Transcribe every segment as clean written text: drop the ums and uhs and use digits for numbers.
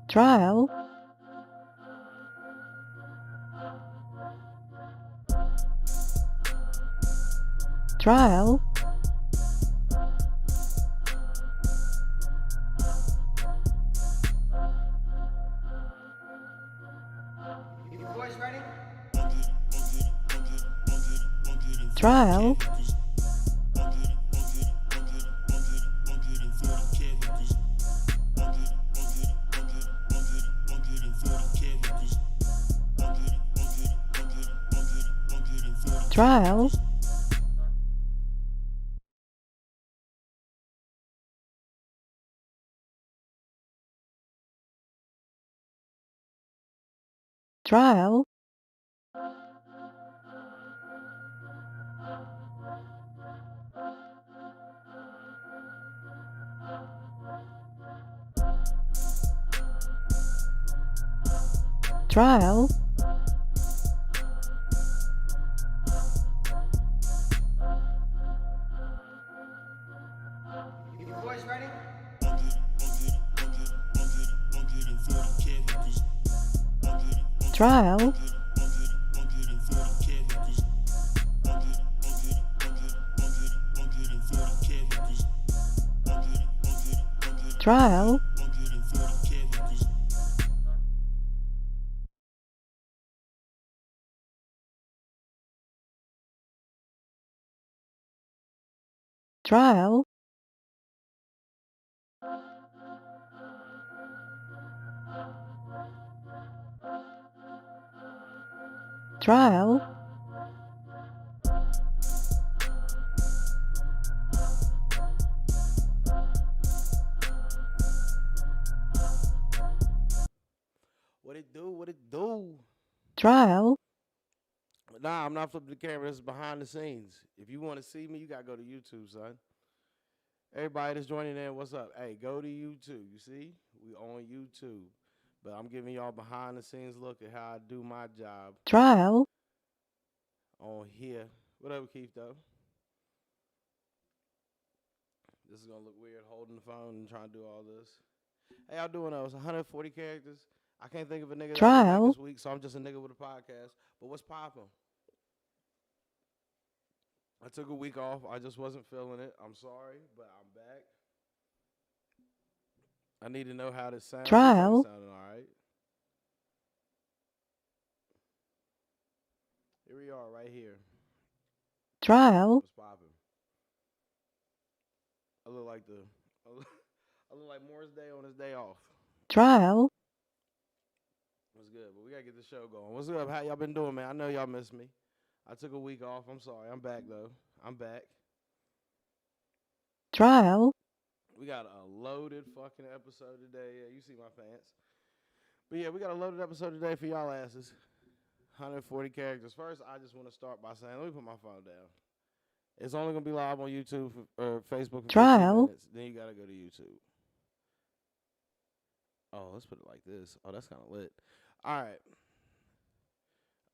trial, trial, You boys ready? trial, trial, trial, trial, You boys ready? trial, trial, trial, trial, What it do? What it do? trial, Nah, I'm not flipping the camera. This is behind the scenes. If you want to see me, you gotta go to YouTube, son. Everybody that's joining in, what's up? Hey, go to YouTube. You see, we on YouTube. But I'm giving y'all behind the scenes look at how I do my job trial, on here. Whatever, Keith, though. This is gonna look weird holding the phone and trying to do all this. Hey, y'all doing those 140 characters? I can't think of a nigga that I trial, like this week, so I'm just a nigga with a podcast. But what's poppin'? I took a week off. I just wasn't feeling it. I'm sorry, but I'm back. I need to know how this sounds. trial, It sounding all right. Here we are, right here. trial, What's poppin'? I look like the. I look like Morris Day on his day off. trial, What's good? But we gotta get the show going. What's up? How y'all been doing, man? I know y'all missed me. I took a week off. I'm sorry. I'm back though. I'm back. trial, We got a loaded fucking episode today. Yeah, you see my pants. But yeah, we got a loaded episode today for y'all asses. 140 characters. First, I just want to start by saying, let me put my phone down. It's only gonna be live on YouTube or Facebook for 15 trial, minutes. Then you gotta go to YouTube. Oh, let's put it like this. Oh, that's kind of lit. All right.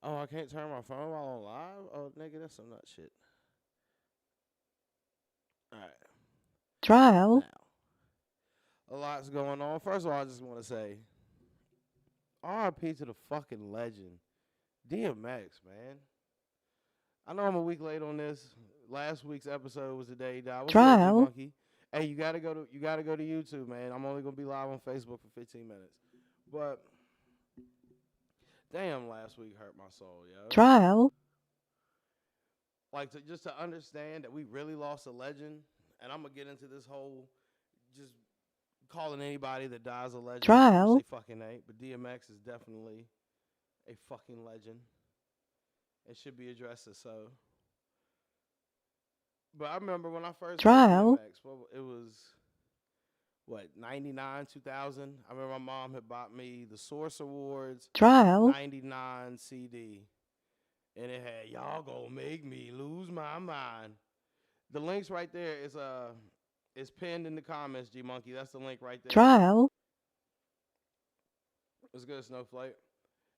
Oh, I can't turn my phone while on live. Oh, nigga, that's some nut shit. All right. trial, Now, a lot's going on. First of all, I just want to say, RIP to the fucking legend, DMX, man. I know I'm a week late on this. Last week's episode was the day he died. What's good, G trial, Monkey? Hey, you gotta go to YouTube, man. I'm only gonna be live on Facebook for 15 minutes. But damn, last week hurt my soul, yo. trial, Like just to understand that we really lost a legend, and I'm gonna get into this whole just calling anybody that dies a legend. trial, They fucking ain't, but DMX is definitely a fucking legend. It should be addressed as so. But I remember when I first trial, heard DMX, well, it was what 99, 2000. I remember my mom had bought me the Source Awards trial, 99 CD, and it had "Y'all Gonna Make Me Lose My Mind." The link's right there. It's pinned in the comments, G Monkey. That's the link right there. trial, It's good, Snowflake.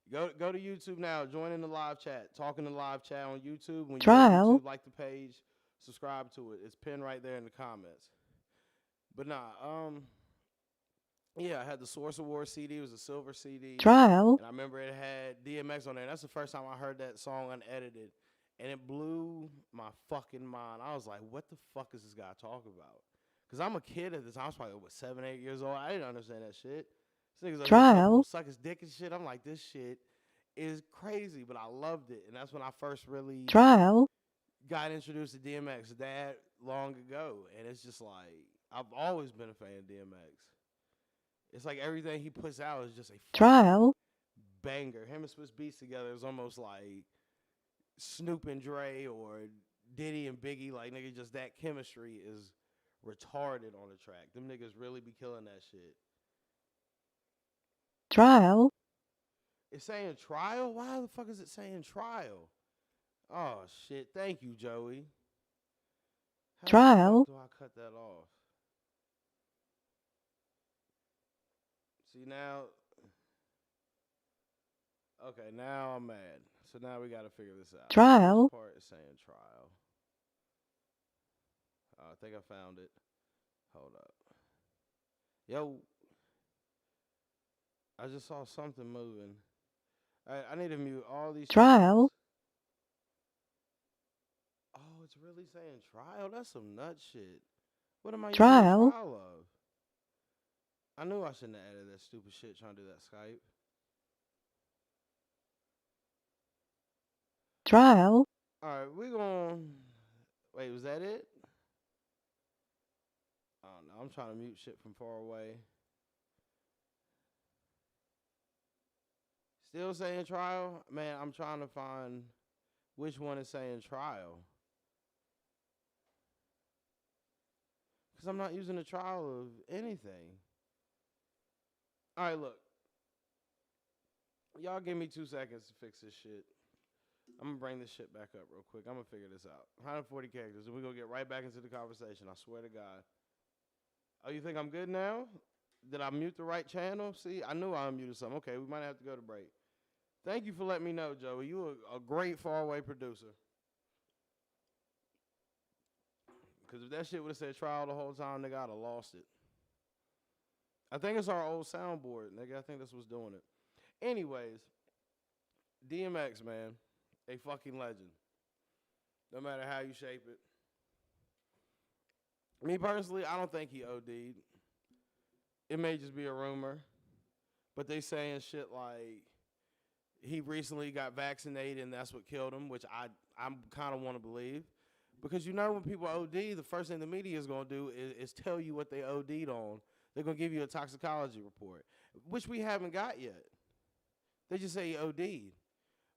Go to YouTube now. Join in the live chat. Talk in the live chat on YouTube. When you go to trial, YouTube, like the page, subscribe to it. It's pinned right there in the comments. But nah, yeah, I had the Source Award CD. It was a silver CD, trial, and I remember it had DMX on there. And that's the first time I heard that song unedited, and it blew my fucking mind. I was like, "What the fuck is this guy talking about?" Because I'm a kid at the time. I was probably 7, 8 years old. I didn't understand that shit. This nigga's like, "Here, some people trial, suck his dick and shit." I'm like, "This shit is crazy," but I loved it, and that's when I first really trial, got introduced to DMX that long ago, and it's just like I've always been a fan of DMX. It's like everything he puts out is just a fucking trial, banger. Him and Swiss Beats together is almost like Snoop and Dre or Diddy and Biggie. Like, nigga, just that chemistry is retarded on the track. Them niggas really be killing that shit. trial, It's saying trial? Why the fuck is it saying trial? Oh, shit. Thank you, Joey. How the trial, fuck do I cut that off? See, now. Okay, now I'm mad. So now we got to figure this out. trial, Which part is saying trial? I think I found it. Hold up. Yo, I just saw something moving. I need to mute all these trial, channels. Oh, it's really saying trial? That's some nut shit. What am I using a trial, trial of? I knew I shouldn't have added that stupid shit trying to do that Skype. trial, Alright, we're going. Wait, was that it? Oh no, I'm trying to mute shit from far away. Still saying trial? Man, I'm trying to find which one is saying trial. Because I'm not using a trial of anything. Alright, look. Y'all give me 2 seconds to fix this shit. I'm going to bring this shit back up real quick. I'm going to figure this out. 140 characters, and we're going to get right back into the conversation. I swear to God. Oh, you think I'm good now? Did I mute the right channel? See, I knew I unmuted something. Okay, we might have to go to break. Thank you for letting me know, Joey. You are a great faraway producer. Because if that shit would have said trial the whole time, nigga, I'd have lost it. I think it's our old soundboard, nigga. I think that's what's doing it. Anyways, DMX, man, a fucking legend. No matter how you shape it. Me personally, I don't think he OD'd. It may just be a rumor. But they saying shit like he recently got vaccinated and that's what killed him, which I kind of want to believe. Because you know when people OD, the first thing the media is going to do is tell you what they OD'd on. They're going to give you a toxicology report, which we haven't got yet. They just say he OD'd.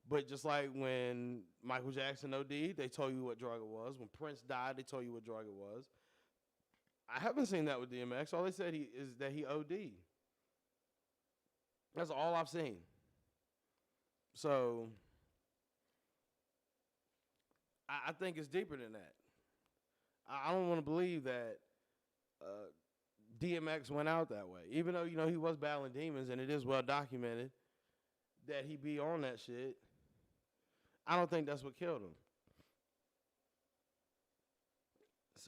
But just like when Michael Jackson OD'd, they told you what drug it was. When Prince died, they told you what drug it was. I haven't seen that with DMX. All they said is that he OD'd. That's all I've seen. So I think it's deeper than that. I don't want to believe that DMX went out that way. Even though, he was battling demons and it is well documented that he be on that shit. I don't think that's what killed him.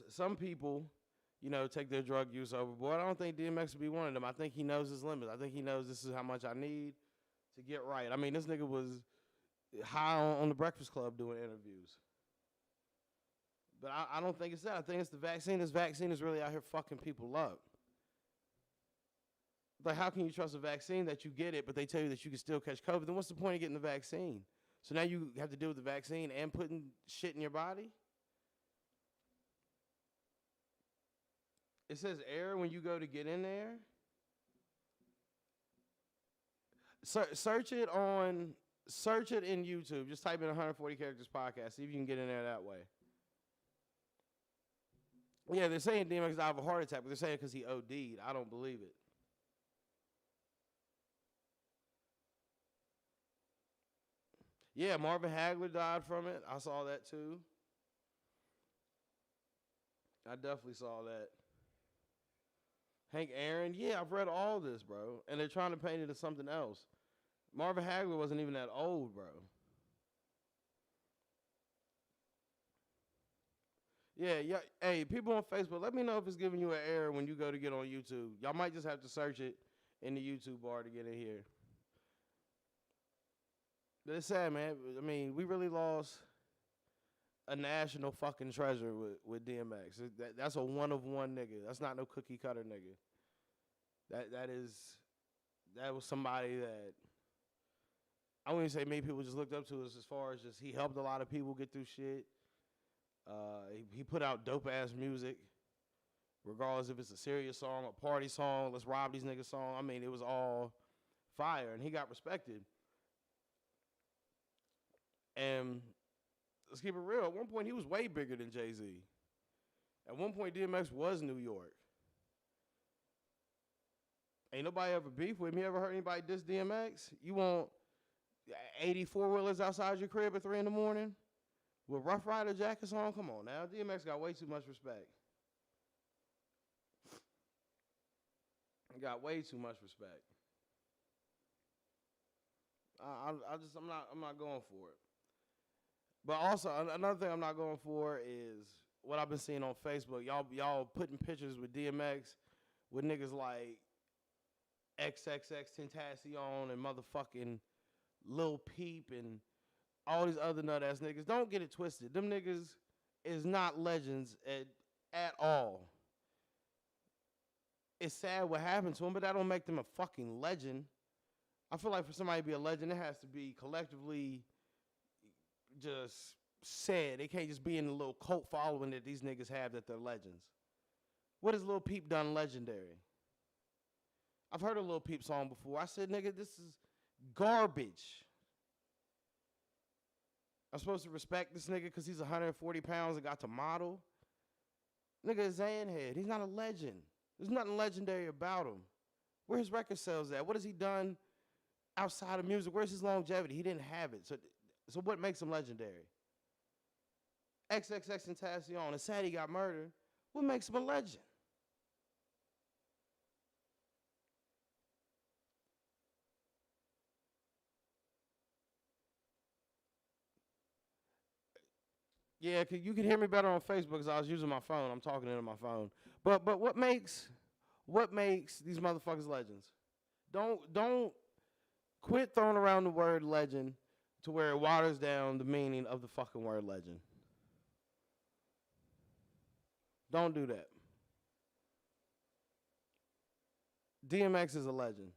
Some people, take their drug use overboard. I don't think DMX would be one of them. I think he knows his limits. I think he knows this is how much I need to get right. I mean, this nigga was high on the Breakfast Club doing interviews. But I don't think it's that. I think it's the vaccine. This vaccine is really out here fucking people up. Like, how can you trust a vaccine that you get it, but they tell you that you can still catch COVID? Then what's the point of getting the vaccine? So now you have to deal with the vaccine and putting shit in your body? It says error when you go to get in there. Search it in YouTube. Just type in 140 characters podcast. See if you can get in there that way. Yeah, they're saying DMX died of a heart attack, but they're saying because he OD'd. I don't believe it. Yeah, Marvin Hagler died from it. I saw that too. I definitely saw that. Hank Aaron, yeah, I've read all this, bro. And they're trying to paint it as something else. Marvin Hagler wasn't even that old, bro. Yeah. Hey, people on Facebook, let me know if it's giving you an error when you go to get on YouTube. Y'all might just have to search it in the YouTube bar to get in here. But it's sad, man. I mean, we really lost a national fucking treasure with DMX. That's a one of one nigga. That's not no cookie cutter nigga. That was somebody that I wouldn't say many people just looked up to us as far as just he helped a lot of people get through shit. He put out dope ass music, regardless if it's a serious song, a party song, let's rob these niggas song. I mean, it was all fire, and he got respected. And let's keep it real. At one point, he was way bigger than Jay-Z. At one point, DMX was New York. Ain't nobody ever beef with me. Ever heard anybody diss DMX? You want 84 wheelers outside your crib at 3 in the morning with Rough Rider jackets on? Come on now. DMX got way too much respect. He got way too much respect. I'm not going for it. But also another thing I'm not going for is what I've been seeing on Facebook. Y'all putting pictures with DMX with niggas like XXX Tentacion and motherfucking Lil Peep and all these other nut ass niggas. Don't get it twisted. Them niggas is not legends at all. It's sad what happened to them, but that don't make them a fucking legend. I feel like for somebody to be a legend, it has to be collectively just said. It can't just be in the little cult following that these niggas have that they're legends. What has Lil Peep done legendary? I've heard a Lil Peep song before. I said, nigga, this is garbage. I'm supposed to respect this nigga because he's 140 pounds and got to model? Nigga is Zanhead. He's not a legend. There's nothing legendary about him. Where his record sales at? What has he done outside of music? Where's his longevity? He didn't have it. So what makes him legendary? XXX Tentacion. It's sad he got murdered. What makes him a legend? Yeah, you can hear me better on Facebook because I was using my phone. I'm talking into my phone. But what makes these motherfuckers legends? Don't quit throwing around the word legend to where it waters down the meaning of the fucking word legend. Don't do that. DMX is a legend.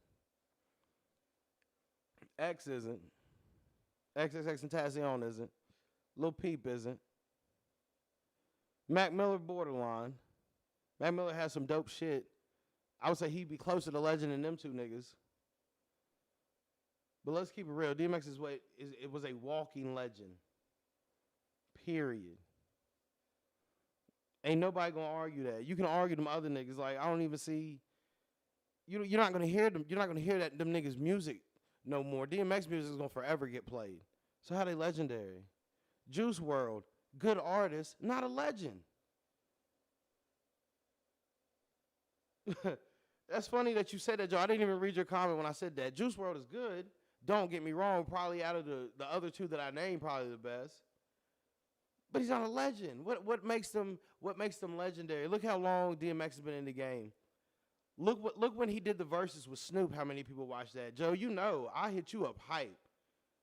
X isn't. XXX Tentacion isn't. Lil Peep isn't. Mac Miller borderline. Mac Miller has some dope shit. I would say he'd be closer to legend than them two niggas. But let's keep it real. DMX it was a walking legend. Period. Ain't nobody gonna argue that. You can argue them other niggas. Like, I don't even see. You're not gonna hear them. You're not gonna hear them niggas' music no more. DMX music is gonna forever get played. So how they legendary? Juice WRLD, good artist, not a legend. That's funny that you said that, Joe. I didn't even read your comment when I said that. Juice WRLD is good. Don't get me wrong. Probably out of the other two that I named, probably the best. But he's not a legend. What makes them legendary? Look how long DMX has been in the game. Look when he did the verses with Snoop. How many people watched that? Joe, you know I hit you up hype.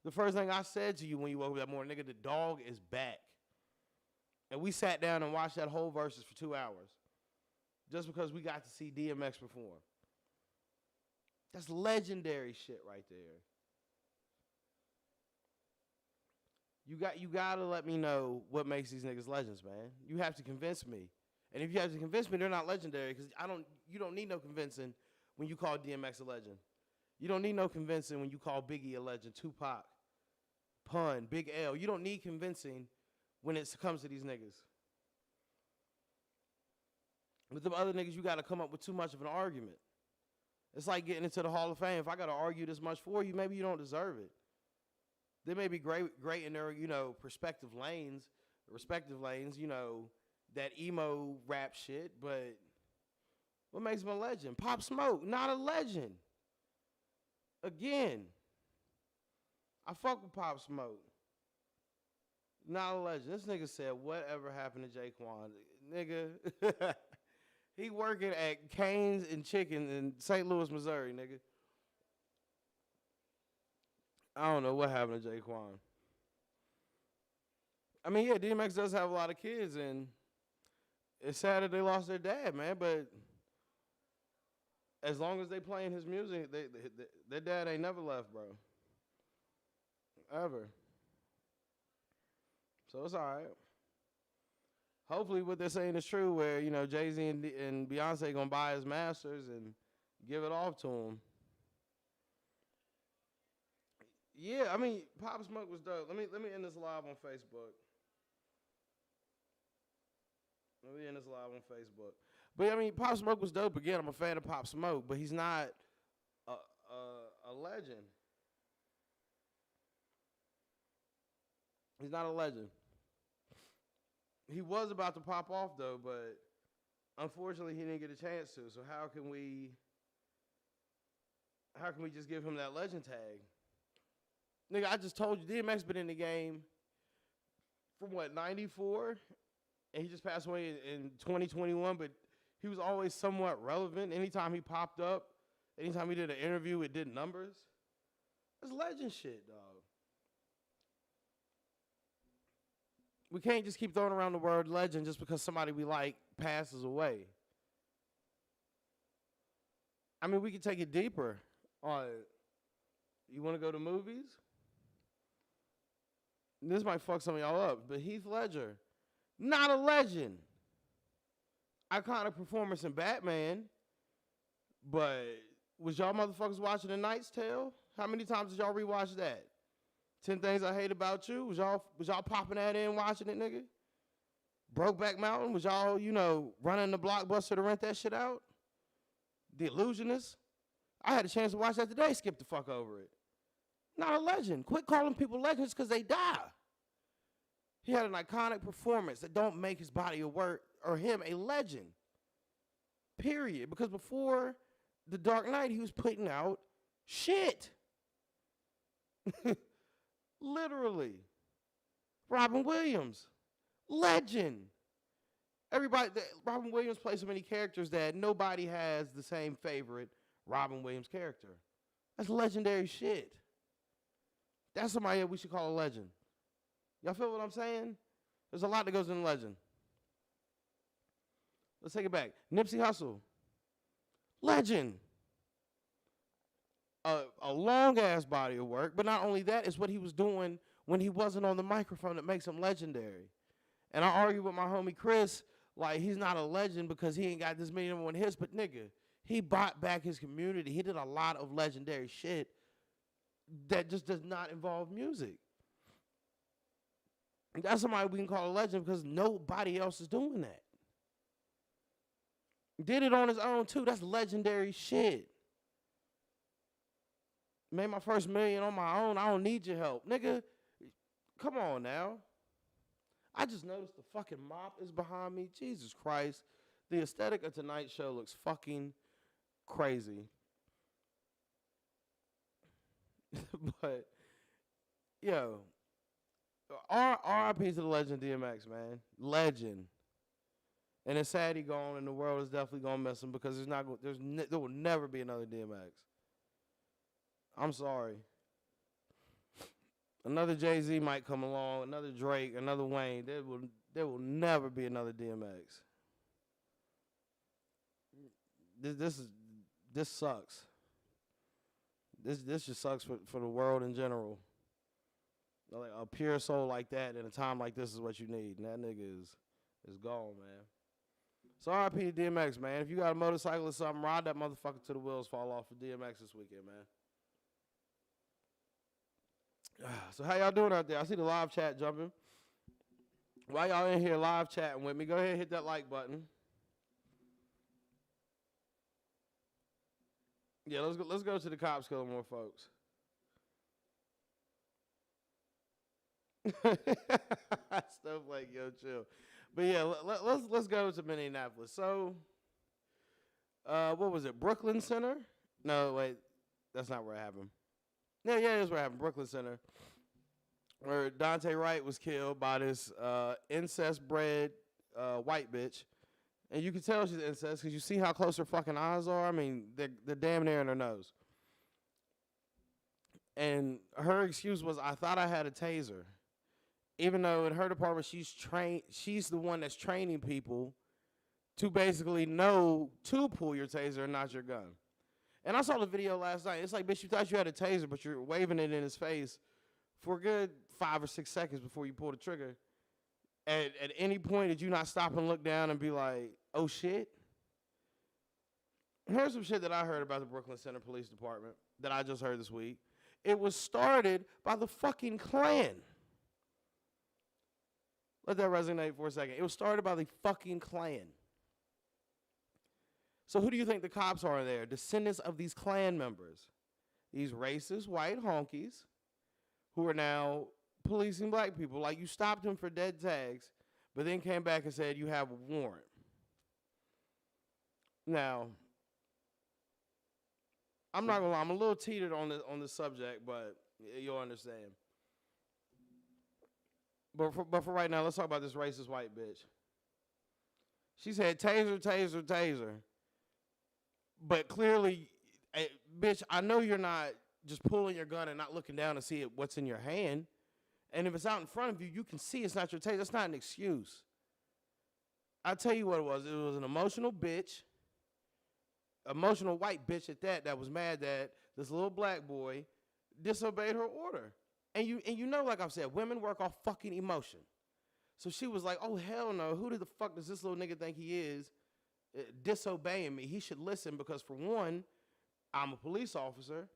The first thing I said to you when you woke up that morning, nigga, the dog is back. And we sat down and watched that whole verses for 2 hours. Just because we got to see DMX perform. That's legendary shit right there. You gotta let me know what makes these niggas legends, man. You have to convince me. And if you have to convince me they're not legendary, because you don't need no convincing when you call DMX a legend. You don't need no convincing when you call Biggie a legend, Tupac, Pun, Big L. You don't need convincing when it comes to these niggas. With them other niggas, you got to come up with too much of an argument. It's like getting into the Hall of Fame. If I got to argue this much for you, maybe you don't deserve it. They may be great in their, respective lanes, that emo rap shit, but what makes them a legend? Pop Smoke, not a legend. Again, I fuck with Pop Smoke. Not a legend. This nigga said, whatever happened to Jaquan? Nigga, he working at Cane's and Chicken in St. Louis, Missouri, nigga. I don't know what happened to Jaquan. I mean, yeah, DMX does have a lot of kids, and it's sad that they lost their dad, man, but as long as they playing his music, their dad ain't never left, bro. Ever. So it's all right. Hopefully, what they're saying is true. Where Jay-Z and Beyonce gonna buy his masters and give it off to him. Yeah, I mean, Pop Smoke was dope. Let me end this live on Facebook. Let me end this live on Facebook. But I mean, Pop Smoke was dope. Again, I'm a fan of Pop Smoke, but he's not a legend. He's not a legend. He was about to pop off though, but unfortunately, he didn't get a chance to. So how can we just give him that legend tag? Nigga, I just told you, DMX been in the game from what, 94? And he just passed away in 2021, but he was always somewhat relevant. Anytime he popped up, anytime he did an interview, it did numbers. That's legend shit, dog. We can't just keep throwing around the word legend just because somebody we like passes away. I mean, we can take it deeper. You want to go to movies? This might fuck some of y'all up, but Heath Ledger, not a legend. Iconic performance in Batman, but was y'all motherfuckers watching The Knight's Tale? How many times did y'all rewatch that? 10 Things I Hate About You? Was y'all popping that in, watching it, nigga? Brokeback Mountain? Was y'all, running the Blockbuster to rent that shit out? The Illusionist? I had a chance to watch that today, skip the fuck over it. Not a legend. Quit calling people legends because they die. He had an iconic performance that don't make his body of work or him a legend. Period. Because before The Dark Knight, he was putting out shit. Literally. Robin Williams, legend. Robin Williams plays so many characters that nobody has the same favorite Robin Williams character. That's legendary shit. That's somebody that we should call a legend. Y'all feel what I'm saying? There's a lot that goes in legend. Let's take it back. Nipsey Hussle, legend. A long-ass body of work, but not only that, it's what he was doing when he wasn't on the microphone that makes him legendary. And I argue with my homie Chris, like, he's not a legend because he ain't got this many number one hits, but nigga, he bought back his community. He did a lot of legendary shit that just does not involve music. That's somebody we can call a legend because nobody else is doing that. Did it on his own too. That's legendary shit. Made my first million on my own. I don't need your help. Nigga, come on now. I just noticed the fucking mop is behind me. Jesus Christ. The aesthetic of tonight's show looks fucking crazy. But, yo, RIP to the legend DMX, man. Legend. And it's sad he gone, and the world is definitely going to miss him because there will never be another DMX. I'm sorry. Another Jay-Z might come along, another Drake, another Wayne. There will never be another DMX. This sucks. This just sucks for the world in general. Like a pure soul like that in a time like this is what you need. And that nigga is gone, man. So RIP to DMX, man. If you got a motorcycle or something, ride that motherfucker till the wheels fall off for DMX this weekend, man. So how y'all doing out there? I see the live chat jumping. While y'all in here live chatting with me, go ahead and hit that like button. Yeah, let's go to the cops killing more folks. Stuff like yo chill. But yeah, let's go to Minneapolis. So what was it? Brooklyn Center? No, wait, that's not where it happened. Yeah, it is where it happened. Brooklyn Center. where Dante Wright was killed by this incest-bred white bitch. And you can tell she's incest because you see how close her fucking eyes are. I mean, they're damn near in her nose. And her excuse was, I thought I had a taser. Even though in her department, she's the one that's training people to basically know to pull your taser and not your gun. And I saw the video last night. It's like, bitch, you thought you had a taser, but you're waving it in his face for a good 5 or 6 seconds before you pull the trigger. At any point, did you not stop and look down and be like, oh, shit? Here's some shit that I heard about the Brooklyn Center Police Department that I just heard this week. It was started by the fucking Klan. Let that resonate for a second. It was started by the fucking Klan. So who do you think the cops are there? Descendants of these Klan members. These racist white honkies who are now policing black people. Like, you stopped them for dead tags, but then came back and said you have a warrant. Now, I'm not gonna lie, I'm a little teetered on this subject, but you'll understand. But for right now, let's talk about this racist white bitch. She said, taser, taser, taser. But clearly, bitch, I know you're not just pulling your gun and not looking down to see what's in your hand. And if it's out in front of you, you can see it's not your taser. That's not an excuse. I'll tell you what it was. It was an emotional bitch, emotional white bitch at that was mad that this little black boy disobeyed her order. And you know, like I've said, women work off fucking emotion. So she was like, oh, hell no. Who the fuck does this little nigga think he is disobeying me? He should listen because, for one, I'm a police officer.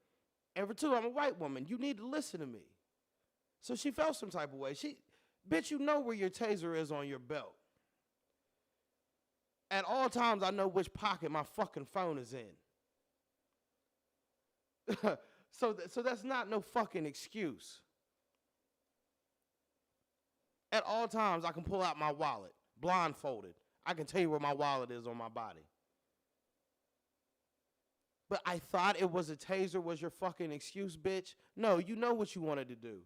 And for two, I'm a white woman. You need to listen to me. So she felt some type of way. Bitch, you know where your taser is on your belt. At all times, I know which pocket my fucking phone is in. So that's not no fucking excuse. At all times, I can pull out my wallet, blindfolded. I can tell you where my wallet is on my body. But I thought it was a taser was your fucking excuse, bitch. No, you know what you wanted to do.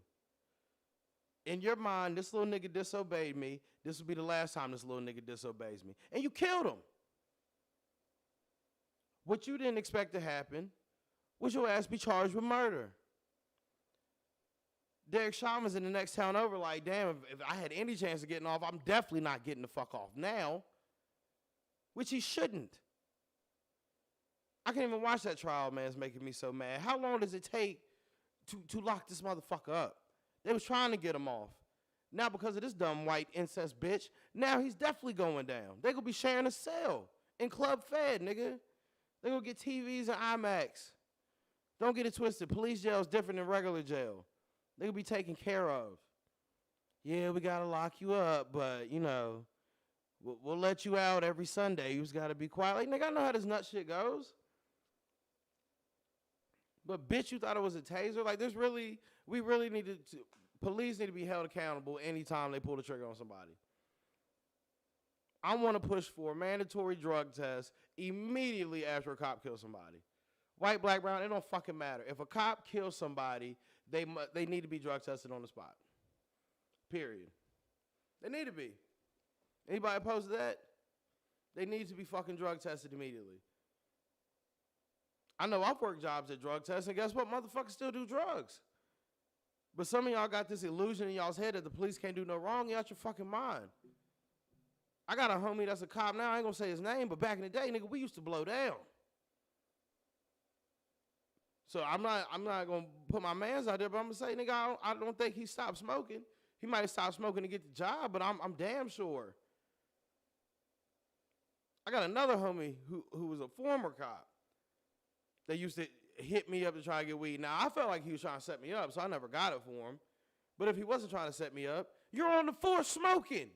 In your mind, this little nigga disobeyed me. This will be the last time this little nigga disobeys me. And you killed him. What you didn't expect to happen was your ass be charged with murder. Derek Chauvin in the next town over like, damn, if I had any chance of getting off, I'm definitely not getting the fuck off now. Which he shouldn't. I can't even watch that trial, man. It's making me so mad. How long does it take to lock this motherfucker up? They was trying to get him off. Now because of this dumb white incest bitch, now he's definitely going down. They gonna be sharing a cell in Club Fed, nigga. They gonna get TVs and IMAX. Don't get it twisted. Police jail is different than regular jail. They gonna be taken care of. Yeah, we gotta lock you up, but you know, we'll let you out every Sunday. You just gotta be quiet. Like, nigga, I know how this nut shit goes. But bitch, you thought it was a taser? Like, we really needed to, police need to be held accountable anytime they pull the trigger on somebody. I want to push for a mandatory drug test immediately after a cop kills somebody. White, black, brown, it don't fucking matter. If a cop kills somebody, they need to be drug tested on the spot. Period. They need to be. Anybody opposed to that? They need to be fucking drug tested immediately. I know I've worked jobs at drug tests, and guess what? Motherfuckers still do drugs. But some of y'all got this illusion in y'all's head that the police can't do no wrong. You're out your fucking mind. I got a homie that's a cop now. I ain't gonna say his name, but back in the day, nigga, we used to blow down. So I'm not gonna put my mans out there, but I'm gonna say, nigga, I don't think he stopped smoking. He might have stopped smoking to get the job, but I'm damn sure. I got another homie who was a former cop. They used to hit me up to try to get weed. Now, I felt like he was trying to set me up, so I never got it for him. But if he wasn't trying to set me up, you're on the force smoking.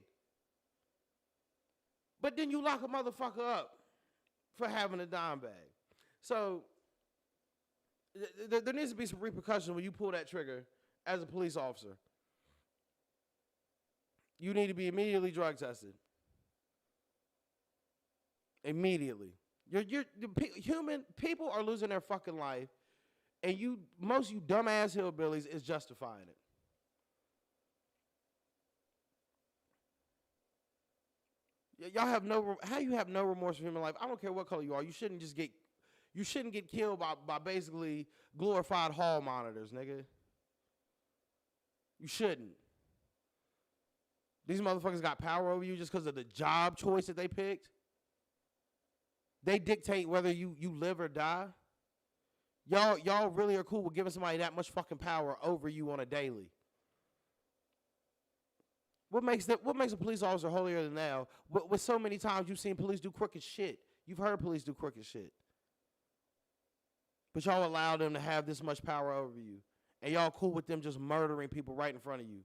But then you lock a motherfucker up for having a dime bag. So there needs to be some repercussions when you pull that trigger as a police officer. You need to be immediately drug tested. Immediately. People are losing their fucking life, and most you dumbass hillbillies is justifying it. Y'all have no. How you have no remorse for human life? I don't care what color you are. You shouldn't just get. You shouldn't get killed by basically glorified hall monitors, nigga. You shouldn't. These motherfuckers got power over you just because of the job choice that they picked. They dictate whether you live or die. Y'all really are cool with giving somebody that much fucking power over you on a daily. What makes a police officer holier than thou? With so many times you've seen police do crooked shit. You've heard police do crooked shit. But y'all allow them to have this much power over you. And y'all cool with them just murdering people right in front of you.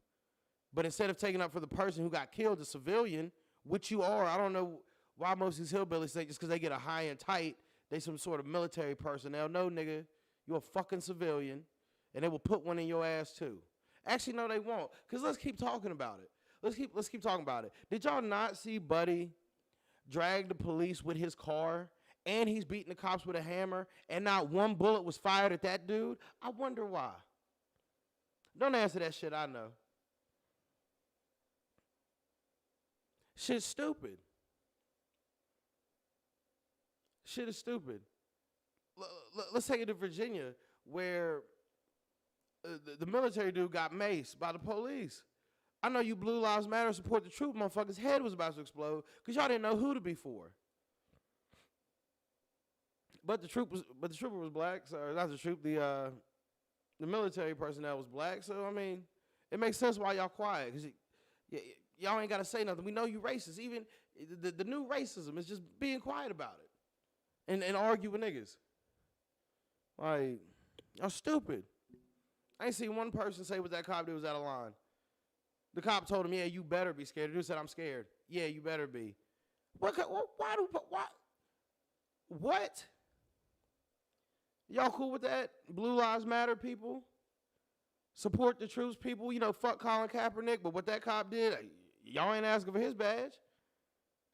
But instead of taking up for the person who got killed, the civilian, which you are, I don't know why most of these hillbillies say just because they get a high and tight, they some sort of military personnel. No, nigga, you're a fucking civilian, and they will put one in your ass too. Actually, no, they won't. Because let's keep talking about it. Let's keep talking about it. Did y'all not see Buddy drag the police with his car, and he's beating the cops with a hammer, and not one bullet was fired at that dude? I wonder why. Don't answer that shit, I know. Shit's stupid. Shit is stupid. Let's take it to Virginia, where the military dude got maced by the police. I know you Blue Lives Matter support the troop motherfucker's head was about to explode because y'all didn't know who to be for. But the trooper was black, so not the troop, the military personnel was black. So I mean, it makes sense why y'all quiet because y'all ain't got to say nothing. We know you racist. Even the new racism is just being quiet about it and argue with niggas. Like, y'all stupid. I ain't seen one person say what that cop did was out of line. The cop told him, yeah, you better be scared. The dude said, I'm scared. Yeah, you better be. What? Y'all cool with that? Blue Lives Matter people? Support the troops people? You know, fuck Colin Kaepernick, but what that cop did, y'all ain't asking for his badge.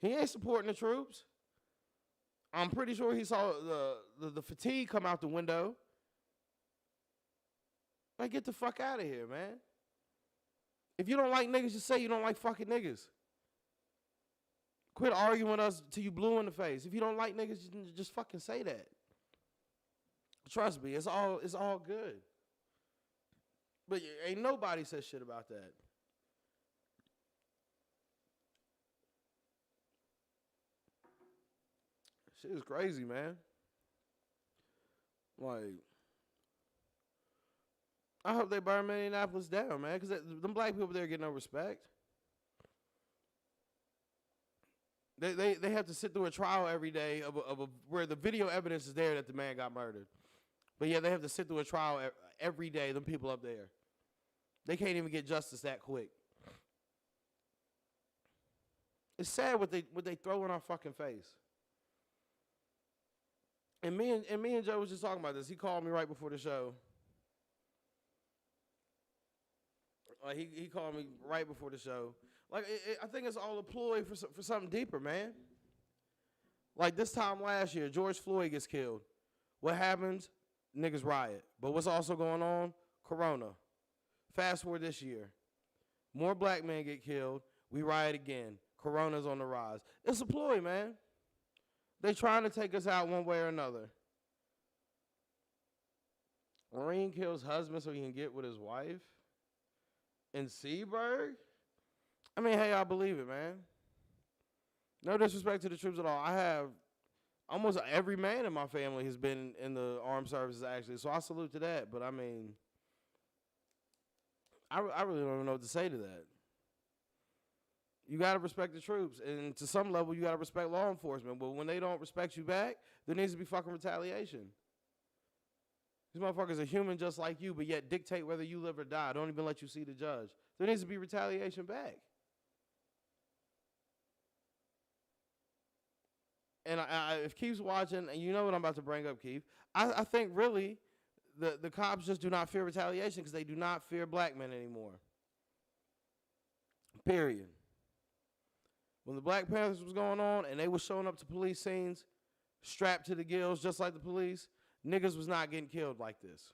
He ain't supporting the troops. I'm pretty sure he saw the fatigue come out the window. Like, get the fuck out of here, man. If you don't like niggas, just say you don't like fucking niggas. Quit arguing with us till you blue in the face. If you don't like niggas, just fucking say that. Trust me, it's all good. But ain't nobody said shit about that. Shit is crazy, man. Like, I hope they burn Minneapolis down, man, because them black people there get no respect. They have to sit through a trial every day where the video evidence is there that the man got murdered. But yeah, they have to sit through a trial every day, them people up there. They can't even get justice that quick. It's sad what they throw in our fucking face. And me and Joe was just talking about this. He called me right before the show. He called me right before the show. Like, I think it's all a ploy for something deeper, man. Like, this time last year, George Floyd gets killed. What happens? Niggas riot. But what's also going on? Corona. Fast forward this year. More black men get killed. We riot again. Corona's on the rise. It's a ploy, man. They trying to take us out one way or another. Marine kills husband so he can get with his wife. In Seaburg? I mean, hey, I believe it, man. No disrespect to the troops at all. I have almost every man in my family has been in the armed services, actually, so I salute to that. But, I mean, I really don't even know what to say to that. You got to respect the troops, and to some level, you got to respect law enforcement. But when they don't respect you back, there needs to be fucking retaliation. These motherfuckers are human just like you, but yet dictate whether you live or die. Don't even let you see the judge. There needs to be retaliation back. And if Keith's watching, and you know what I'm about to bring up, Keith, I think really the cops just do not fear retaliation because they do not fear black men anymore. Period. When the Black Panthers was going on and they were showing up to police scenes strapped to the gills just like the police, niggas was not getting killed like this.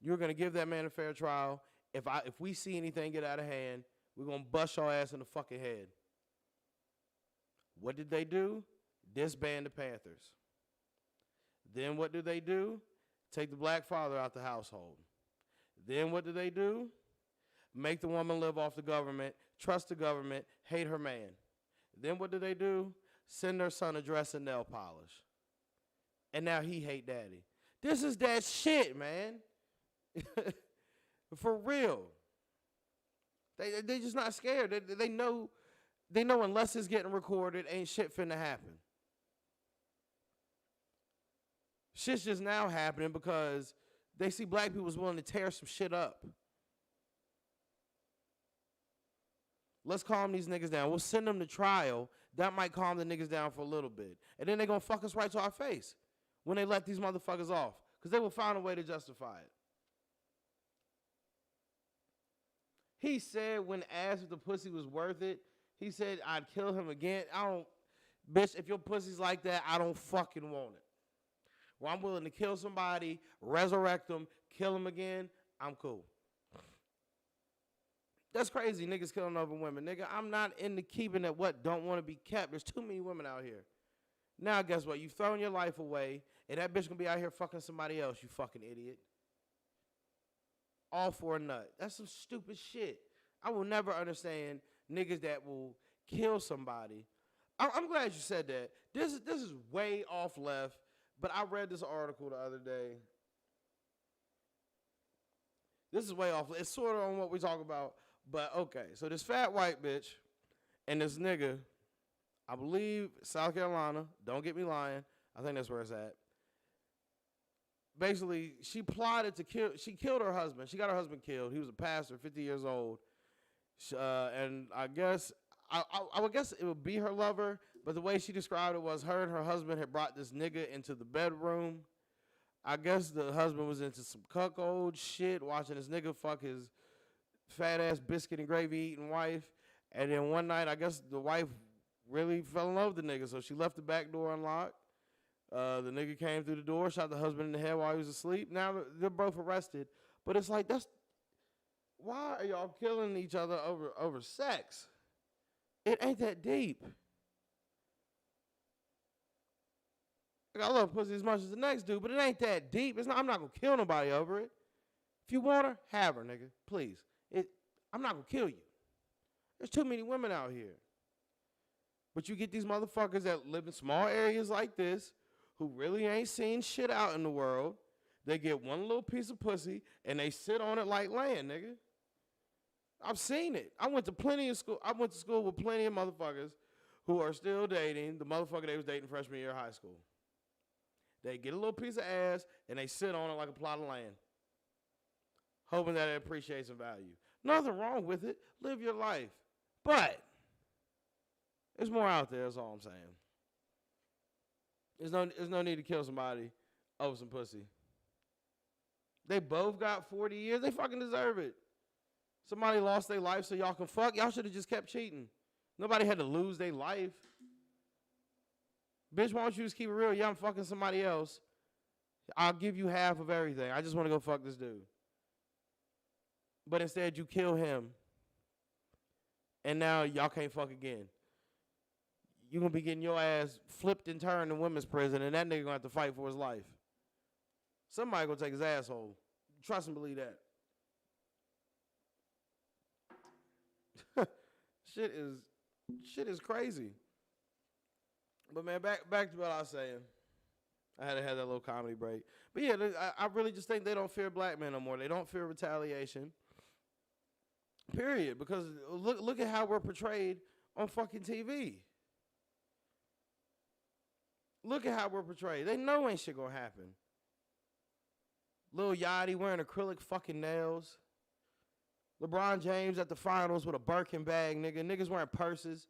You're going to give that man a fair trial. If we see anything get out of hand, we're going to bust your ass in the fucking head. What did they do? Disband the Panthers. Then what do they do? Take the black father out the household. Then what do they do? Make the woman live off the government, trust the government, hate her man. Then what do they do? Send their son a dress and nail polish. And now he hate daddy. This is that shit, man. For real. They just not scared. They know unless it's getting recorded, ain't shit finna happen. Shit's just now happening because they see black people's willing to tear some shit up. Let's calm these niggas down. We'll send them to trial. That might calm the niggas down for a little bit. And then they're going to fuck us right to our face when they let these motherfuckers off. Because they will find a way to justify it. He said when asked if the pussy was worth it, he said, I'd kill him again. Bitch, if your pussy's like that, I don't fucking want it. Well, I'm willing to kill somebody, resurrect them, kill them again, I'm cool. That's crazy, niggas killing over women. Nigga, I'm not into keeping at what don't want to be kept. There's too many women out here. Now, guess what? You've thrown your life away, and that bitch gonna be out here fucking somebody else, you fucking idiot. All for a nut. That's some stupid shit. I will never understand niggas that will kill somebody. I'm glad you said that. This is way off left, but I read this article the other day. This is way off. It's sort of on what we talk about, but okay. So this fat white bitch and this nigga, I believe South Carolina, don't get me lying, I think that's where it's at. Basically, she plotted to kill, she killed her husband. She got her husband killed. He was a pastor, 50 years old. And I guess, I would guess it would be her lover, but the way she described it was her and her husband had brought this nigga into the bedroom. I guess the husband was into some cuckold shit, watching this nigga fuck his fat-ass biscuit and gravy eating wife. And then one night, I guess the wife really fell in love with the nigga, so she left the back door unlocked. The nigga came through the door, shot the husband in the head while he was asleep. Now they're both arrested. But it's like, why are y'all killing each other over sex? It ain't that deep. Like, I love pussy as much as the next dude, but it ain't that deep. I'm not going to kill nobody over it. If you want her, have her, nigga. Please. I'm not going to kill you. There's too many women out here. But you get these motherfuckers that live in small areas like this who really ain't seen shit out in the world. They get one little piece of pussy and they sit on it like land, nigga. I've seen it. I went to school with plenty of motherfuckers who are still dating the motherfucker they was dating freshman year of high school. They get a little piece of ass and they sit on it like a plot of land, hoping that it appreciates in value. Nothing wrong with it. Live your life. But there's more out there, that's all I'm saying. There's no need to kill somebody over some pussy. They both got 40 years. They fucking deserve it. Somebody lost their life so y'all can fuck. Y'all should have just kept cheating. Nobody had to lose their life. Bitch, why don't you just keep it real? Yeah, I'm fucking somebody else. I'll give you half of everything. I just want to go fuck this dude. But instead, you kill him. And now y'all can't fuck again. You're going to be getting your ass flipped and turned in women's prison, and that nigga going to have to fight for his life. Somebody going to take his asshole. Trust and believe that. Shit is crazy. But, man, back to what I was saying. I had to have that little comedy break. But, yeah, I really just think they don't fear black men no more. They don't fear retaliation. Period. Because look at how we're portrayed on fucking TV. Look at how we're portrayed. They know ain't shit gonna happen. Lil Yachty wearing acrylic fucking nails. LeBron James at the finals with a Birkin bag, nigga. Niggas wearing purses.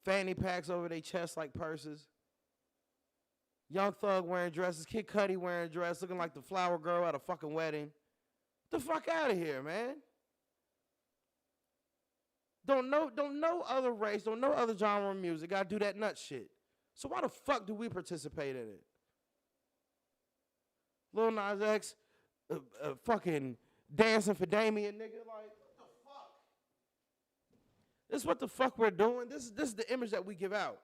Fanny packs over their chest like purses. Young Thug wearing dresses. Kid Cudi wearing a dress, looking like the flower girl at a fucking wedding. Get the fuck out of here, man. Don't know other race, don't know other genre of music. Gotta do that nut shit. So why the fuck do we participate in it? Lil Nas X fucking dancing for Damien, nigga. Like, what the fuck? This is what the fuck we're doing. This is the image that we give out.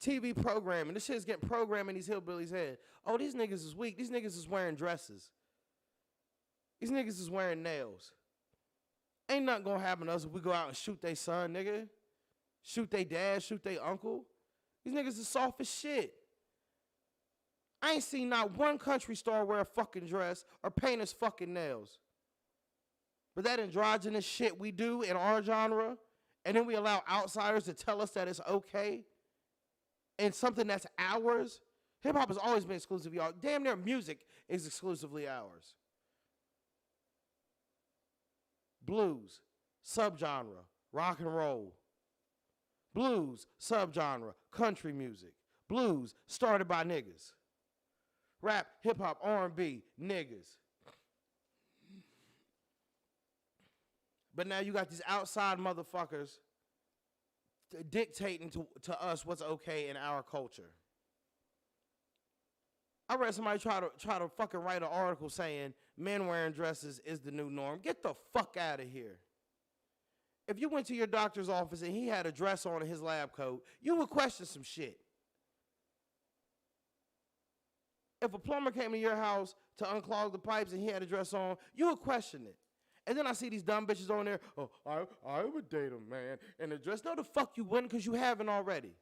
TV programming. This shit's getting programmed in these hillbillies' head. Oh, these niggas is weak. These niggas is wearing dresses. These niggas is wearing nails. Ain't nothing gonna happen to us if we go out and shoot they son, nigga. Shoot they dad, shoot they uncle. These niggas is soft as shit. I ain't seen not one country star wear a fucking dress or paint his fucking nails. But that androgynous shit we do in our genre, and then we allow outsiders to tell us that it's okay, and something that's ours. Hip-hop has always been exclusively ours. Damn near music is exclusively ours. Blues, subgenre, rock and roll. Blues, subgenre, country music. Blues, started by niggas. Rap, hip-hop, R&B, niggas. But now you got these outside motherfuckers dictating to us what's okay in our culture. I read somebody try to fucking write an article saying men wearing dresses is the new norm. Get the fuck out of here. If you went to your doctor's office and he had a dress on in his lab coat, you would question some shit. If a plumber came to your house to unclog the pipes and he had a dress on, you would question it. And then I see these dumb bitches on there, oh, I would date a man in a dress. No, the fuck you wouldn't, because you haven't already.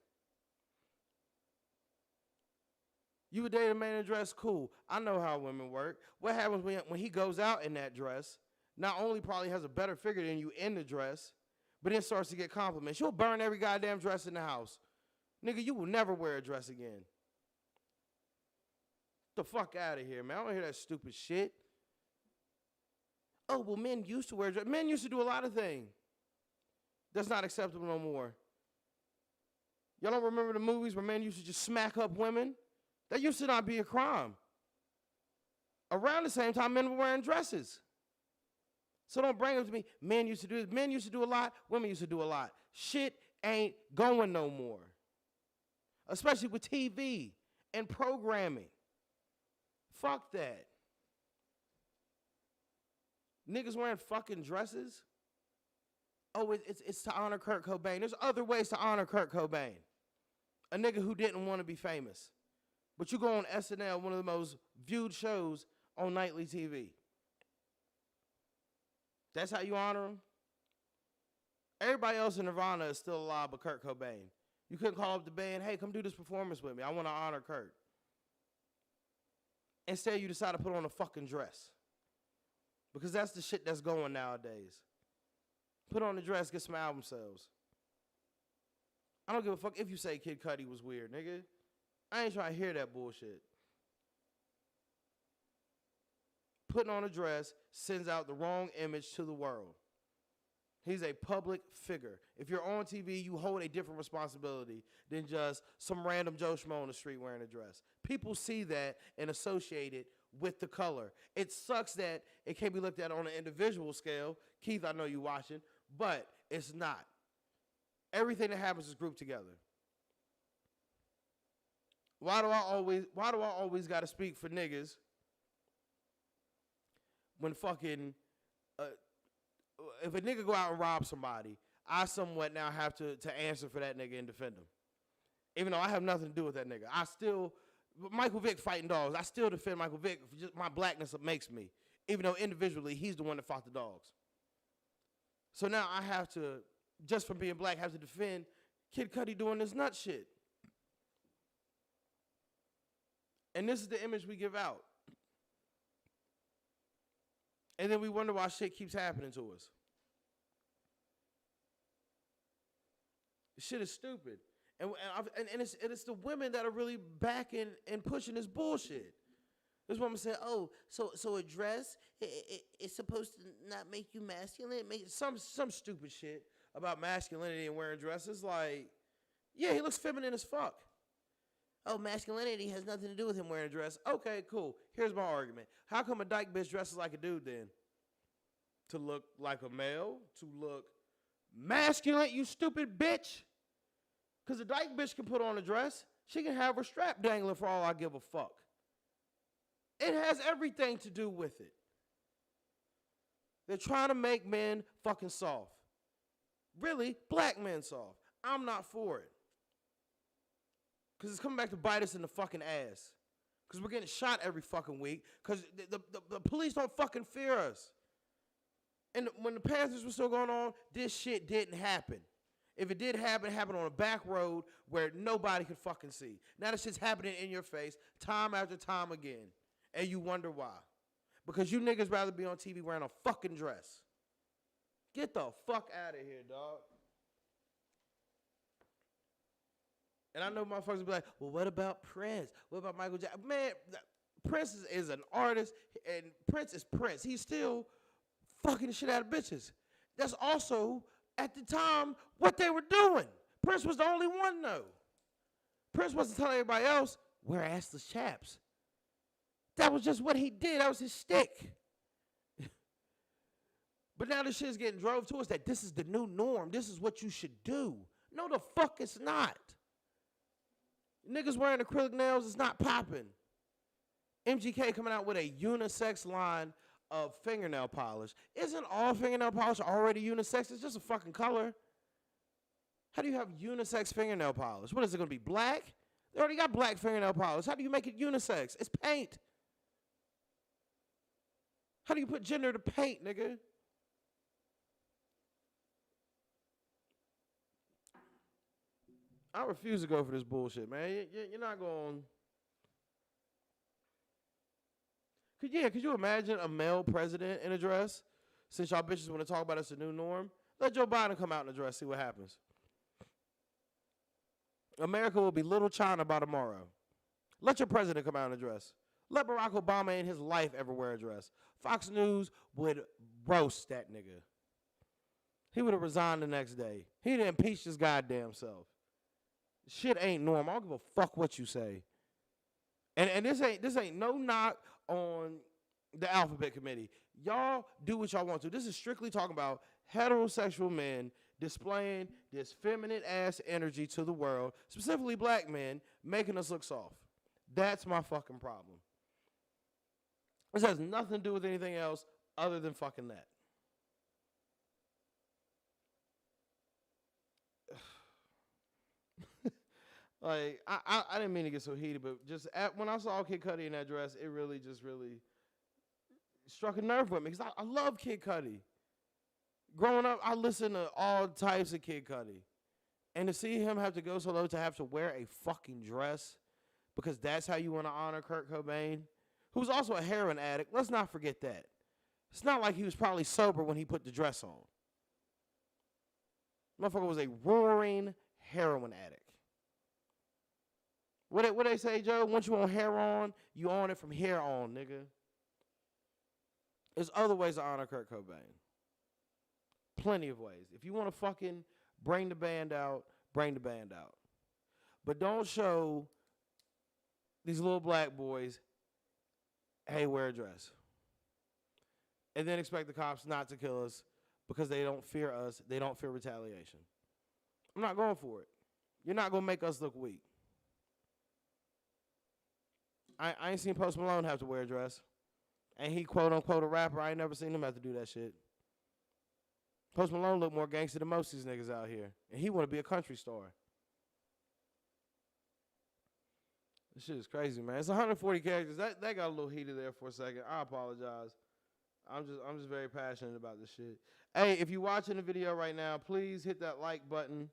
You would date a man in a dress? Cool. I know how women work. What happens when he goes out in that dress, not only probably has a better figure than you in the dress, but then starts to get compliments. You'll burn every goddamn dress in the house. Nigga, you will never wear a dress again. Get the fuck out of here, man. I don't hear that stupid shit. Oh, well, men used to wear dress. Men used to do a lot of things that's not acceptable no more. Y'all don't remember the movies where men used to just smack up women? That used to not be a crime. Around the same time, men were wearing dresses. So don't bring it to me. Men used to do this. Men used to do a lot. Women used to do a lot. Shit ain't going no more. Especially with TV and programming. Fuck that. Niggas wearing fucking dresses? Oh, it's to honor Kurt Cobain. There's other ways to honor Kurt Cobain. A nigga who didn't want to be famous. But you go on SNL, one of the most viewed shows on nightly TV. That's how you honor him? Everybody else in Nirvana is still alive but Kurt Cobain. You couldn't call up the band, hey, come do this performance with me. I want to honor Kurt. Instead, you decide to put on a fucking dress. Because that's the shit that's going nowadays. Put on the dress, get some album sales. I don't give a fuck if you say Kid Cudi was weird, nigga. I ain't trying to hear that bullshit. Putting on a dress sends out the wrong image to the world. He's a public figure. If you're on TV, you hold a different responsibility than just some random Joe Schmo on the street wearing a dress. People see that and associate it with the color. It sucks that it can't be looked at on an individual scale. Keith, I know you watching, but it's not. Everything that happens is grouped together. Why do I always got to speak for niggas when fucking if a nigga go out and rob somebody, I somewhat now have to answer for that nigga and defend him. Even though I have nothing to do with that nigga. Michael Vick fighting dogs, I still defend Michael Vick for just my blackness that makes me. Even though individually, he's the one that fought the dogs. So now I have to, just from being black, have to defend Kid Cudi doing this nut shit. And this is the image we give out. And then we wonder why shit keeps happening to us. This shit is stupid. And it's the women that are really backing and pushing this bullshit. This woman said, oh, so a dress, it's supposed to not make you masculine? Make some stupid shit about masculinity and wearing dresses. Like, yeah, he looks feminine as fuck. Oh, masculinity has nothing to do with him wearing a dress. Okay, cool. Here's my argument. How come a dyke bitch dresses like a dude then? To look like a male? To look masculine, you stupid bitch? Because a dyke bitch can put on a dress. She can have her strap dangling for all I give a fuck. It has everything to do with it. They're trying to make men fucking soft. Really, black men soft. I'm not for it. Because it's coming back to bite us in the fucking ass. Because we're getting shot every fucking week. Because the police don't fucking fear us. And when the Panthers were still going on, this shit didn't happen. If it did happen, it happened on a back road where nobody could fucking see. Now this shit's happening in your face time after time again. And you wonder why. Because you niggas rather be on TV wearing a fucking dress. Get the fuck out of here, dog. And I know motherfuckers will be like, well, what about Prince? What about Michael Jackson? Man, Prince is an artist, and Prince is Prince. He's still fucking the shit out of bitches. That's also, at the time, what they were doing. Prince was the only one, though. Prince wasn't telling everybody else, wear assless chaps. That was just what he did. That was his shtick. But now this shit is getting drove to us that this is the new norm. This is what you should do. No, the fuck it's not. Niggas wearing acrylic nails is not popping. MGK coming out with a unisex line of fingernail polish. Isn't all fingernail polish already unisex? It's just a fucking color. How do you have unisex fingernail polish? What is it going to be, black? They already got black fingernail polish. How do you make it unisex? It's paint. How do you put gender to paint, nigga? I refuse to go for this bullshit, man. You're not going. Could you imagine a male president in a dress? Since y'all bitches want to talk about it's a new norm, let Joe Biden come out in a dress, see what happens. America will be little China by tomorrow. Let your president come out in a dress. Let Barack Obama in his life ever wear a dress. Fox News would roast that nigga. He would have resigned the next day. He'd have impeached his goddamn self. Shit ain't normal. I don't give a fuck what you say. And this ain't no knock on the Alphabet Committee. Y'all do what y'all want to. This is strictly talking about heterosexual men displaying this feminine ass energy to the world, specifically black men, making us look soft. That's my fucking problem. This has nothing to do with anything else other than fucking that. Like, I didn't mean to get so heated, but just when I saw Kid Cudi in that dress, it really struck a nerve with me, because I love Kid Cudi. Growing up, I listened to all types of Kid Cudi. And to see him have to go so low to have to wear a fucking dress, because that's how you want to honor Kurt Cobain, who was also a heroin addict. Let's not forget that. It's not like he was probably sober when he put the dress on. Motherfucker was a roaring heroin addict. What they say, Joe? Once you on hair on, you on it from here on, nigga. There's other ways to honor Kurt Cobain. Plenty of ways. If you want to fucking bring the band out, bring the band out. But don't show these little black boys, hey, wear a dress. And then expect the cops not to kill us because they don't fear us. They don't fear retaliation. I'm not going for it. You're not going to make us look weak. I ain't seen Post Malone have to wear a dress. And he quote unquote a rapper. I ain't never seen him have to do that shit. Post Malone look more gangster than most of these niggas out here. And he want to be a country star. This shit is crazy, man. It's 140 characters. That got a little heated there for a second. I apologize. I'm just very passionate about this shit. Hey, if you're watching the video right now, please hit that like button.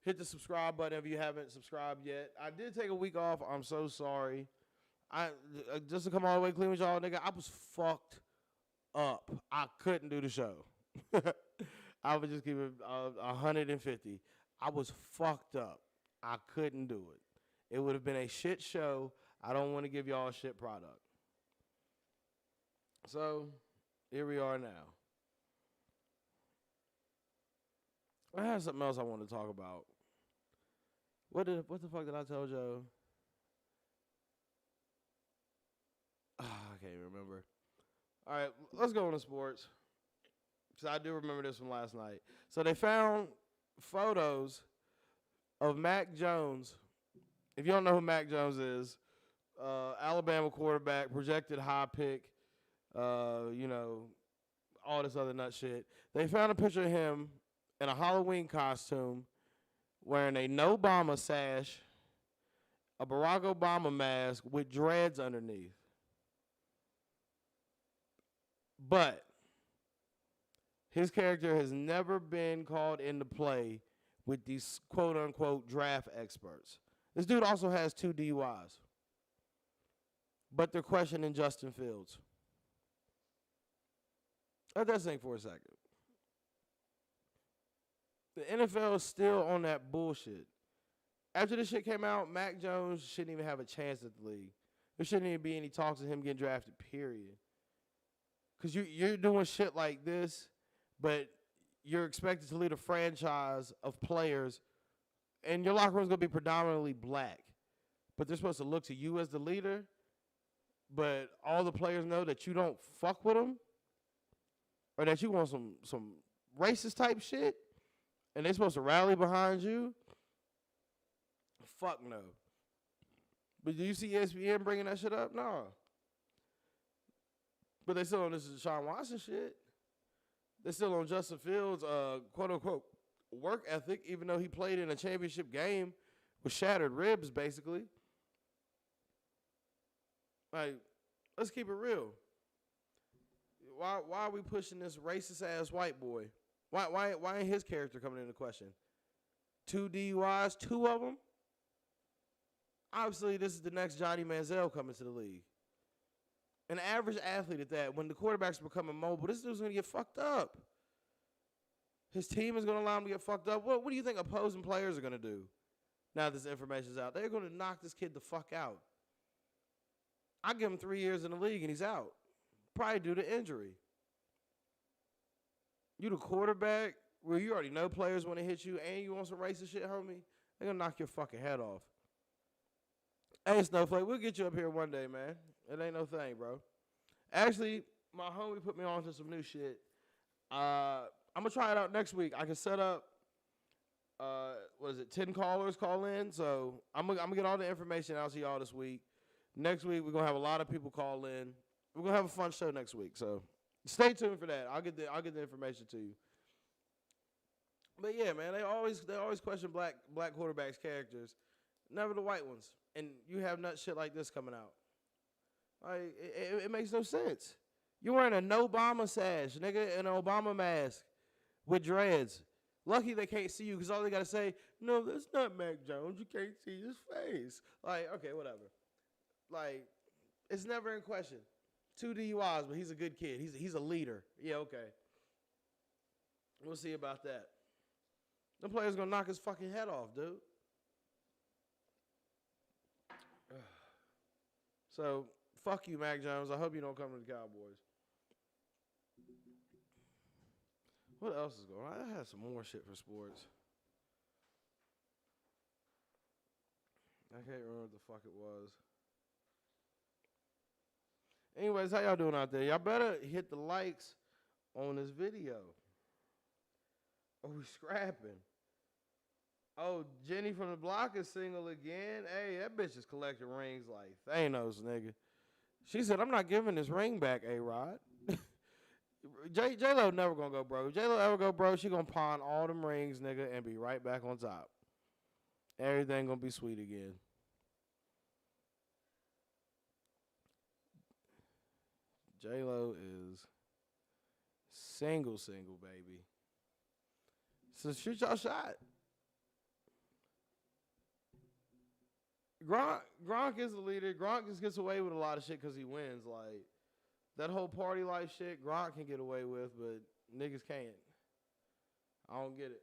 Hit the subscribe button if you haven't subscribed yet. I did take a week off. I'm so sorry. Just to come all the way clean with y'all, nigga, I was fucked up. I couldn't do the show. I would just give it 150. I was fucked up. I couldn't do it. It would have been a shit show. I don't want to give y'all a shit product. So, here we are now. I had something else I wanted to talk about. What the fuck did I tell Joe? I can't remember. All right, let's go into sports. Because I do remember this from last night. So they found photos of Mac Jones. If you don't know who Mac Jones is, Alabama quarterback, projected high pick, all this other nut shit. They found a picture of him in a Halloween costume wearing a No Obama sash a Barack Obama mask with dreads underneath. But his character has never been called into play with these quote unquote draft experts. This dude also has 2 DUIs, but they're questioning Justin Fields. Let that sink for a second. The NFL is still on that bullshit. After this shit came out, Mac Jones shouldn't even have a chance at the league. There shouldn't even be any talks of him getting drafted, period. Because you're doing shit like this, but you're expected to lead a franchise of players, and your locker room is going to be predominantly black. But they're supposed to look to you as the leader, but all the players know that you don't fuck with them, or that you want some racist type shit, and they're supposed to rally behind you. Fuck no. But do you see ESPN bringing that shit up? No. But they still on this Deshaun Watson shit. They still on Justin Fields' quote unquote work ethic, even though he played in a championship game with shattered ribs, basically. Like, let's keep it real. Why are we pushing this racist ass white boy? Why ain't his character coming into question? 2 DUIs, 2 of them. Obviously, this is the next Johnny Manziel coming to the league. An average athlete at that. When the quarterback's becoming mobile, this dude's gonna get fucked up. His team is gonna allow him to get fucked up. What do you think opposing players are gonna do now this information's out? They're gonna knock this kid the fuck out. I give him 3 years in the league and he's out. Probably due to injury. You the quarterback, where you already know players want to hit you, and you want some racist shit, homie, they're gonna knock your fucking head off. Hey, Snowflake, we'll get you up here one day, man. It ain't no thing, bro. Actually, my homie put me on to some new shit. I'm gonna try it out next week. I can set up, 10 callers call in. So I'm gonna get all the information out to y'all this week. Next week we're gonna have a lot of people call in. We're gonna have a fun show next week. So stay tuned for that. I'll get the information to you. But yeah, man, they always question black quarterbacks' characters, never the white ones. And you have nut shit like this coming out. Like it makes no sense. You're wearing a no Obama sash, nigga, and an Obama mask with dreads. Lucky they can't see you because all they gotta say, no, that's not Mac Jones. You can't see his face. Like, okay, whatever. Like, it's never in question. 2 DUIs, but he's a good kid. He's a leader. Yeah, okay. We'll see about that. The player's gonna knock his fucking head off, dude. So, fuck you, Mac Jones. I hope you don't come to the Cowboys. What else is going on? I had some more shit for sports. I can't remember what the fuck it was. Anyways, how y'all doing out there? Y'all better hit the likes on this video. Oh, we scrapping. Oh, Jenny from the block is single again. Hey, that bitch is collecting rings like Thanos, nigga. She said, I'm not giving this ring back, A-Rod. J-Lo never gonna go broke. J-Lo ever go broke, she gonna pawn all them rings, nigga, and be right back on top. Everything gonna be sweet again. J-Lo is single, baby. So shoot y'all shot. Gronk is the leader. Gronk just gets away with a lot of shit because he wins. Like, that whole party life shit, Gronk can get away with, but niggas can't. I don't get it.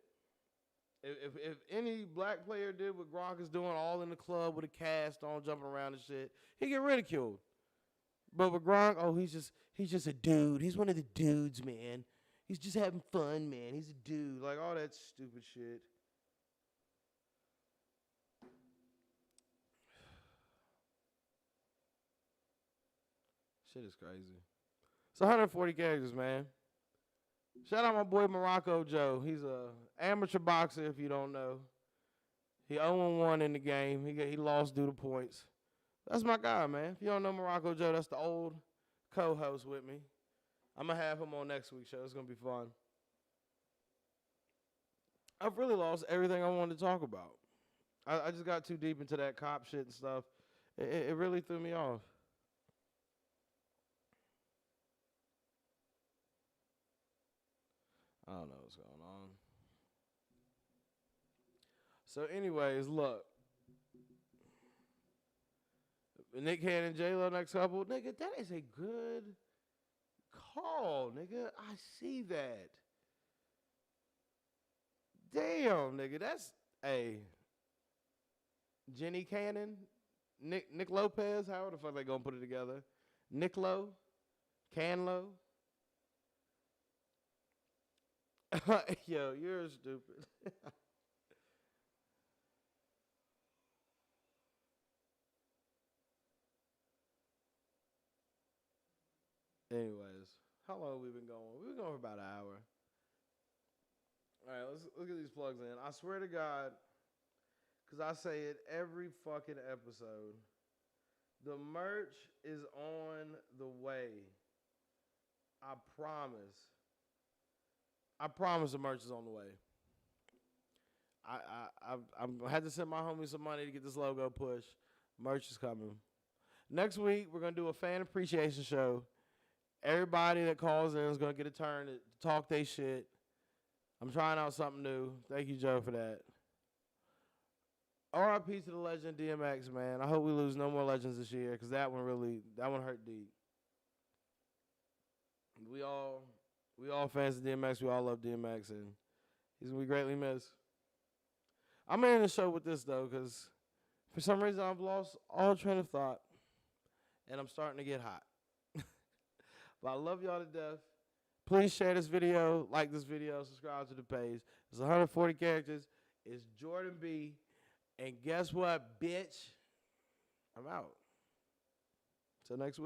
If any black player did what Gronk is doing, all in the club with a cast on, jumping around and shit, he get ridiculed. But with Gronk, oh, he's just a dude. He's one of the dudes, man. He's just having fun, man. He's a dude. Like, all that stupid shit. Shit is crazy. It's 140 characters, man. Shout out my boy Morocco Joe. He's a amateur boxer, if you don't know. He 0-1 in the game. He lost due to points. That's my guy, man. If you don't know Morocco Joe, that's the old co-host with me. I'm going to have him on next week's show. It's going to be fun. I've really lost everything I wanted to talk about. I just got too deep into that cop shit and stuff. It really threw me off. I don't know what's going on. So, anyways, look. Nick Cannon, J-Lo next couple. Nigga, that is a good call, nigga. I see that. Damn, nigga. That's a Jenny Cannon, Nick Lopez. How the fuck they gonna put it together? Nick Lowe, Canlo. Yo, you're stupid. Anyways, how long have we been going? We've been going for about an hour. All right, let's look at these plugs in. I swear to God, because I say it every fucking episode, the merch is on the way. I promise. I promise the merch is on the way. I had to send my homie some money to get this logo pushed. Merch is coming. Next week, we're going to do a fan appreciation show. Everybody that calls in is going to get a turn to talk their shit. I'm trying out something new. Thank you, Joe, for that. RIP to the legend DMX, man. I hope we lose no more legends this year because that one hurt deep. We all fans of DMX. We all love DMX, and he's going to be greatly missed. I'm ending the show with this, though, because for some reason I've lost all train of thought, and I'm starting to get hot. But I love y'all to death. Please share this video, like this video, subscribe to the page. It's 140 characters. It's Jordan B. And guess what, bitch? I'm out. Till next week.